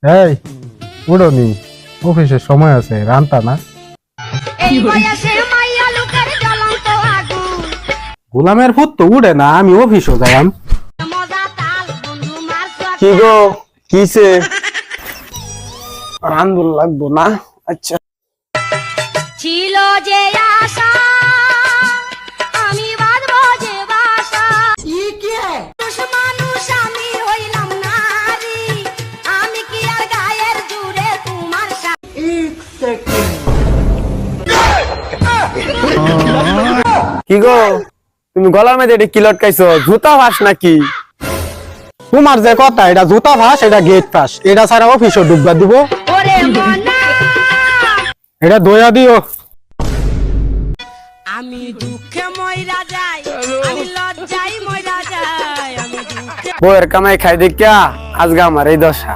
এই উড়নি অফিসের সময় আছে রান্তা না গোলামের ফুট তো উড়ে না আমি অফিসও যাইম কি গো কিসে রান্ধুন লাগবো না আচ্ছা ছিল যে আশা আমি বাঁধবো যে বাসা মানুষ আমি হইলাম নারী আমি কি আর গায়ের জুড়ে তোমার কি গো তুমি গলার মধ্যে এটা কি লটকাইছো জুতা ভাস নাকি তোমার যে কথা এটা জুতা ফাঁস এটা গেট ফাঁস এটা ছাড়া অফিসও ডুববা দিব ওরে মনা এটা দয়া দিও আমি দুঃখে মইরা যাই আমি লজ্জায় মইরা যাই আমি দুঃখে বউয়ের কামাই খাই দেখিয়া আজকে আমার এই দশা